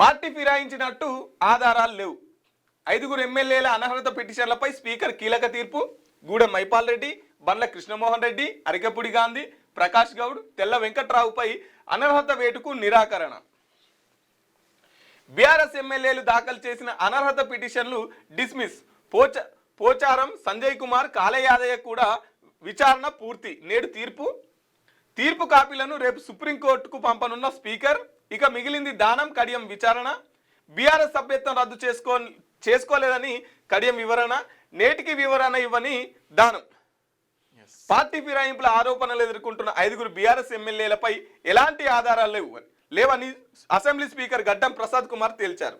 Party ఫిరాయించినట్టు ఆధారాలు లేవు. 5 ఎమ్మెల్యేల అనర్హత పిటిషన్లపై స్పీకర్ కీలక తీర్పు. గూడెం మైపాల్ రెడ్డి, బండ్ల కృష్ణమోహన్ రెడ్డి, అరికపుడి గాంధీ, ప్రకాష్ గౌడ్, తెల్ల వెంకట్రావుపై అనర్హత వేటుకు నిరాకరణ. బీఆర్ఎస్ ఎమ్మెల్యేలు దాఖలు చేసిన అనర్హత పిటిషన్లు డిస్మిస్. పోచారం సంజయ్ కుమార్, కాళయాదయ్య కూడా విచారణ పూర్తి. నేడు తీర్పు కాపీలను రేపు సుప్రీంకోర్టుకు పంపనున్న స్పీకర్. ఇక మిగిలింది దానం, కడియం విచారణ. బీఆర్ఎస్ సభ్యత్వం రద్దు చేసుకోలేదని కడియం వివరణ. నేటికి వివరణ ఇవ్వని దానం. పార్టీ ఫిరాయింపుల ఆరోపణలు ఎదుర్కొంటున్న 5 బీఆర్ఎస్ ఎమ్మెల్యేలపై ఎలాంటి ఆధారాలు లేవని అసెంబ్లీ స్పీకర్ గడ్డం ప్రసాద్ కుమార్ తేల్చారు.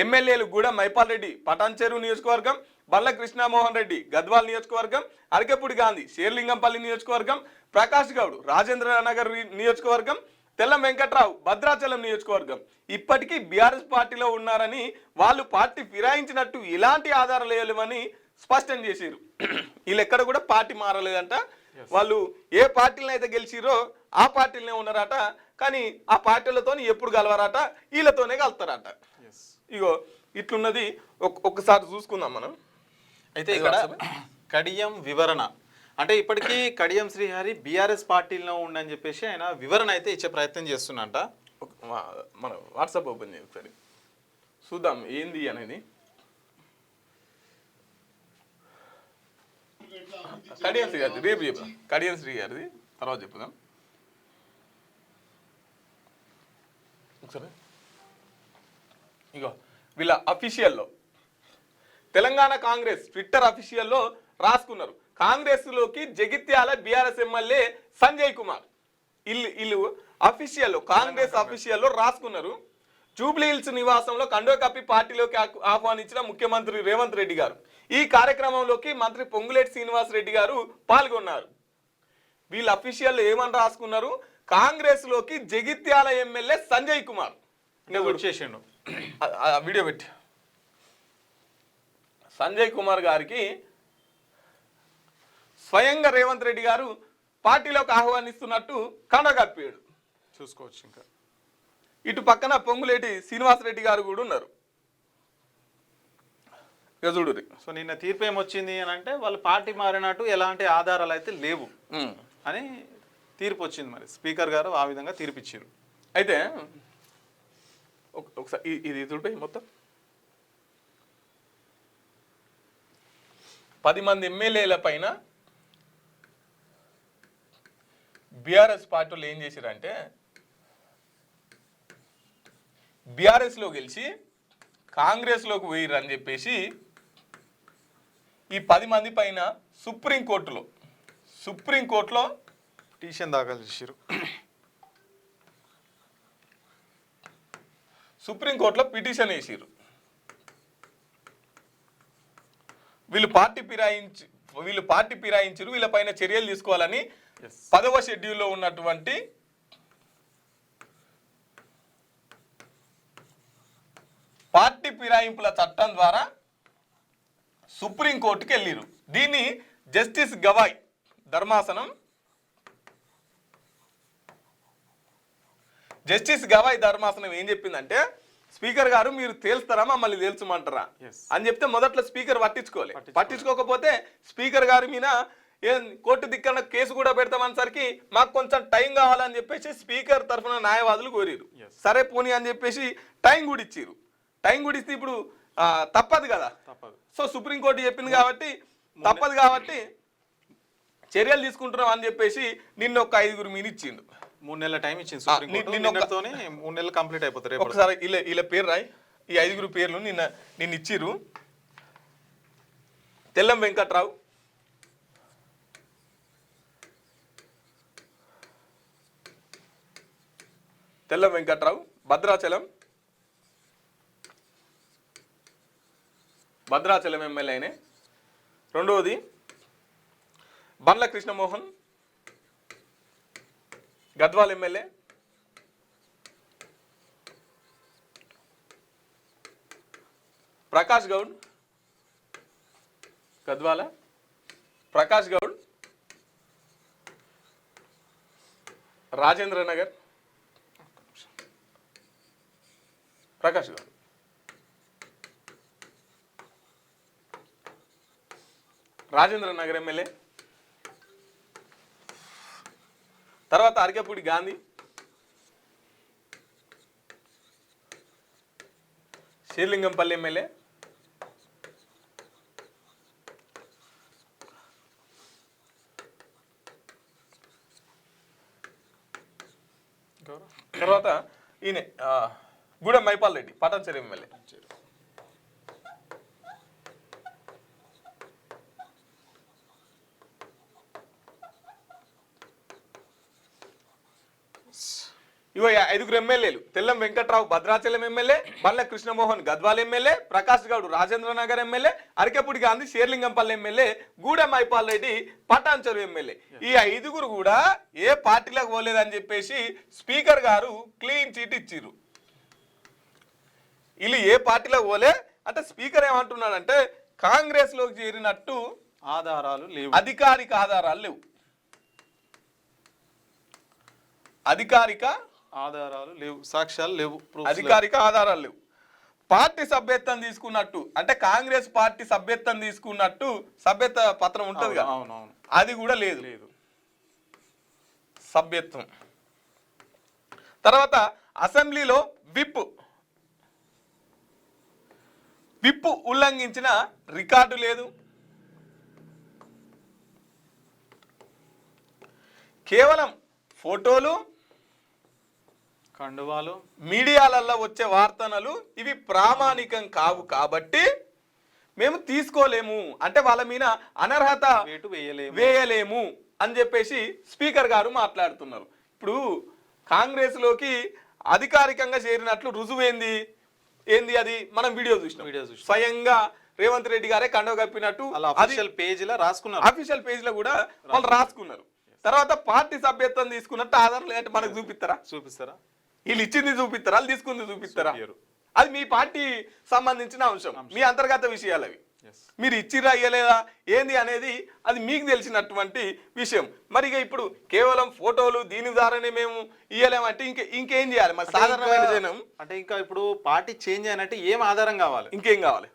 ఎమ్మెల్యేలు గూడెం మైపాల్ రెడ్డి పటాన్చెరు నియోజకవర్గం, బండ్ల కృష్ణమోహన్ రెడ్డి గద్వాల్ నియోజకవర్గం, అరికపుడి గాంధీ షేర్లింగంపల్లి నియోజకవర్గం, ప్రకాష్ గౌడ్ రాజేంద్ర నగర్ నియోజకవర్గం, తెల్లం వెంకట్రావు భద్రాచలం నియోజకవర్గం ఇప్పటికీ బీఆర్ఎస్ పార్టీలో ఉన్నారని, వాళ్ళు పార్టీ ఫిరాయించినట్టు ఎలాంటి ఆధారాలు లేవని స్పష్టం చేశారు. వీళ్ళు ఎక్కడ కూడా పార్టీ మారలేదంట. వాళ్ళు ఏ పార్టీలను అయితే గెలిచిరో ఆ పార్టీలనే ఉన్నారట. కానీ ఆ పార్టీలతో ఎప్పుడు కలవరట, వీళ్ళతోనే కలుతారట. ఇగో ఇట్లున్నది. ఒక్కసారి చూసుకుందాం మనం. అయితే ఇక్కడ కడియం వివరణ అంటే ఇప్పటికీ కడియం శ్రీహరి బీఆర్ఎస్ పార్టీలో ఉండని చెప్పేసి ఆయన వివరణ అయితే ఇచ్చే ప్రయత్నం చేస్తున్నట. మనం వాట్సాప్ ఓపెన్ చేసి ఒకసారి చూద్దాం ఏంది అనేది. కడియం శ్రీ గారిది రేపు చెప్తాం. కడియం శ్రీ గారిది తర్వాత చెప్పుదాం ఒకసారి. ఇగో వీళ్ళ అఫీషియల్లో తెలంగాణ కాంగ్రెస్ ట్విట్టర్ అఫీషియల్లో రాసుకున్నారు. కాంగ్రెస్ లోకి జగిత్యాల బీఆర్ఎస్ ఎమ్మెల్యే సంజయ్ కుమార్ ఇల్లు అఫీషియల్ కాంగ్రెస్ అఫీషియల్లో రాసుకున్నారు. జూబ్లీ హిల్స్ నివాసంలో కండో కప్పి పార్టీలోకి ఆహ్వానించిన ముఖ్యమంత్రి రేవంత్ రెడ్డి గారు. ఈ కార్యక్రమంలోకి మంత్రి పొంగులేటి శ్రీనివాస్ రెడ్డి గారు పాల్గొన్నారు. వీళ్ళ అఫీషియల్ ఏమని రాసుకున్నారు? కాంగ్రెస్ లోకి జగిత్యాల ఎమ్మెల్యే సంజయ్ కుమార్ చేసిండు. వీడియో పెట్టి సంజయ్ కుమార్ గారికి స్వయంగా రేవంత్ రెడ్డి గారు పార్టీలోకి ఆహ్వానిస్తున్నట్టు కండగప్పాడు. చూసుకోవచ్చు. ఇంకా ఇటు పక్కన పొంగులేటి శ్రీనివాస్ రెడ్డి గారు కూడా ఉన్నారు. చూడు. సో నిన్న తీర్పు ఏమొచ్చింది అని అంటే వాళ్ళు పార్టీ మారినట్టు ఎలాంటి ఆధారాలు అయితే లేవు అని తీర్పు వచ్చింది. మరి స్పీకర్ గారు ఆ విధంగా తీర్పిచ్చారు. అయితే ఒకసారి ఇది చూడండి. మొత్తం 10 మంది ఎమ్మెల్యేల పైన బీఆర్ఎస్ పార్టీలు ఏం చేశారంటే బీఆర్ఎస్లో గెలిచి కాంగ్రెస్లోకి పోయిర్రు అని చెప్పేసి ఈ 10 మంది పైన సుప్రీంకోర్టులో పిటిషన్ దాఖలు చేశారు. సుప్రీంకోర్టులో పిటిషన్ వేసారు. వీళ్ళు పార్టీ ఫిరాయించారు, వీళ్ళపైన చర్యలు తీసుకోవాలని 10వ షెడ్యూల్లో ఉన్నటువంటి పార్టీ ఫిరాయింపుల చట్టం ద్వారా సుప్రీంకోర్టుకి వెళ్ళారు. దీన్ని జస్టిస్ గవాయ్ ధర్మాసనం ఏం చెప్పిందంటే, స్పీకర్ గారు మీరు తేల్స్తారా మమ్మల్ని తేల్చమంటారా అని చెప్తే మొదట్లో స్పీకర్ పట్టించుకోకపోతే స్పీకర్ గారి మీద కోర్టు దిక్కన కేసు కూడా పెడతామనేసరికి మాకు కొంచెం టైం కావాలని చెప్పేసి స్పీకర్ తరఫున న్యాయవాదులు కోరారు. సరే పోనీ అని చెప్పేసి టైం కూడా ఇచ్చారు. టైం కూడా ఇస్తే ఇప్పుడు తప్పదు కదా. సో సుప్రీంకోర్టు చెప్పింది కాబట్టి తప్పదు కాబట్టి చర్యలు తీసుకుంటున్నాం అని చెప్పేసి నిన్న ఒక 5 మీద ఇచ్చిండు. 3 నెలల టైం ఇచ్చింది సుప్రీంకోర్టు. 3 నెలలు కంప్లీట్ అయిపోతారు. ఒకసారి ఇలా పేరు రాయి. ఈ 5 పేర్లు నిన్న ఇచ్చిర్రు. తెల్లం వెంకట్రావు, భద్రాచలం ఎమ్మెల్యేనే. రెండవది బండ్ల కృష్ణమోహన్ గద్వాల్ ఎమ్మెల్యే. ప్రకాష్ గౌడ్ గద్వాల, రాజేంద్ర నగర్, ప్రకాష్ గౌడ్. రాజేంద్ర నగర్ ఎమ్మెల్యే. తర్వాత అరకెపూడి గాంధీ, శ్రీలింగంపల్లి ఎమ్మెల్యే, తర్వాత ఈయన గూడెం మైపాల్ రెడ్డి పటాన్చెరు ఎమ్మెల్యే. ఇగో 5 ఎమ్మెల్యేలు: తెల్లం వెంకట్రావు భద్రాచలం ఎమ్మెల్యే, బల్ల Krishnamohan Gadwal MLA, Prakash Goud Rajendra Nagar MLA, Arekapudi Gandhi Serilingampally MLA, Gudem Mypal Reddy Patancheru MLA. ఈ 5 కూడా ఏ పార్టీలకు పోలేదని చెప్పేసి స్పీకర్ గారు క్లీన్ చీట్ ఇచ్చిర్రు. వీళ్ళు ఏ పార్టీలకు పోలే అంటే స్పీకర్ ఏమంటున్నాడంటే కాంగ్రెస్ లోకి చేరినట్టు ఆధారాలు లేవు, అధికారిక ఆధారాలు లేవు, అధికారిక ఆధారాలు లేవు, సాక్ష్యాలు లేవు, అధికారిక ఆధారాలు లేవు. పార్టీ సభ్యత్వం తీసుకున్నట్టు అంటే కాంగ్రెస్ పార్టీ సభ్యత్వం తీసుకున్నట్టు సభ్యత పత్రం ఉంటుంది కదా, అవునవును, అది కూడా లేదు లేదు సభ్యత్వం. తర్వాత అసెంబ్లీలో విప్ ఉల్లంఘించిన రికార్డు లేదు. కేవలం ఫోటోలు, కండువాలు, మీడియాలలో వచ్చే వార్తనలు ఇవి ప్రామాణికం కావు కాబట్టి మేము తీసుకోలేము అంటే వాళ్ళ మీద అనర్హత వేయలేము అని చెప్పేసి స్పీకర్ గారు మాట్లాడుతున్నారు. ఇప్పుడు కాంగ్రెస్ లోకి అధికారికంగా చేరినట్లు రుజువు ఏంది అది మనం వీడియో చూసినాం. స్వయంగా రేవంత్ రెడ్డి గారే కండవ కప్పినట్టు అఫీషియల్ పేజీలో రాసుకున్నారు, అఫీషియల్ పేజ్ లో కూడా వాళ్ళు రాసుకున్నారు. తర్వాత పార్టీ సభ్యత్వం తీసుకున్నట్టు ఆధారాలు అంటే మనకు చూపిస్తారా? వీళ్ళు ఇచ్చింది చూపిస్తారా, వాళ్ళు తీసుకుంది చూపిస్తారా? అది మీ పార్టీ సంబంధించిన అంశం, మీ అంతర్గత విషయాలు అవి. మీరు ఇచ్చిరా ఇయ్యలేదా ఏంది అనేది అది మీకు తెలిసినటువంటి విషయం. మరి ఇక ఇప్పుడు కేవలం ఫోటోలు దీని ద్వారానే మేము ఇయ్యలేమంటే ఇంకేం చేయాలి? మరి సాధారణమైన జనం అంటే ఇంకా ఇప్పుడు పార్టీ చేంజ్ అయినట్టు ఏం ఆధారం కావాలి, ఇంకేం కావాలి?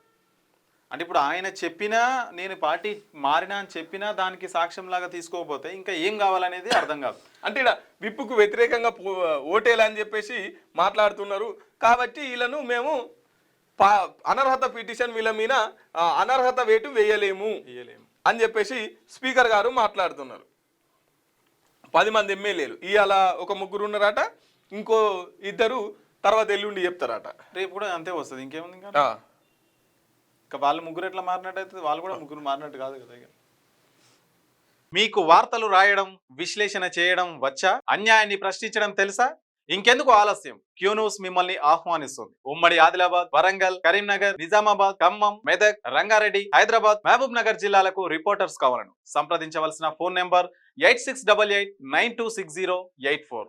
అంటే ఇప్పుడు ఆయన చెప్పినా నేను పార్టీ మారినా అని చెప్పినా దానికి సాక్ష్యం లాగా తీసుకోకపోతే ఇంకా ఏం కావాలనేది అర్థం కాదు. అంటే ఇక్కడ విప్పుకు వ్యతిరేకంగా ఓటేలని చెప్పేసి మాట్లాడుతున్నారు కాబట్టి వీళ్ళను మేము అనర్హత పిటిషన్ వీళ్ళ మీద అనర్హత వేటు వేయలేము అని చెప్పేసి స్పీకర్ గారు మాట్లాడుతున్నారు. 10 మంది ఎమ్మెల్యేలు ఇవాళ ఒక 3 ఉన్నారట, ఇంకో 2 తర్వాత ఎల్లుండి చెప్తారట. రేపు కూడా అంతే వస్తుంది, ఇంకేముంది ఇంకా వాళ్ళు 3 ఎట్లా మారినట్టు అయితే వాళ్ళు కూడా 3 మారినట్టు కాదు కదా. మీకు వార్తలు రాయడం, విశ్లేషణ చేయడం వచ్చా? అన్యాయాన్ని ప్రశ్నించడం తెలుసా? ఇంకెందుకు ఆలస్యం? క్యూ న్యూస్ మిమ్మల్ని ఆహ్వానిస్తుంది. ఉమ్మడి ఆదిలాబాద్, వరంగల్, కరీంనగర్, నిజామాబాద్, ఖమ్మం, మెదక్, రంగారెడ్డి, హైదరాబాద్, మహబూబ్ నగర్ జిల్లాలకు రిపోర్టర్స్ కావాలను సంప్రదించవలసిన ఫోన్ నెంబర్ 8688926084.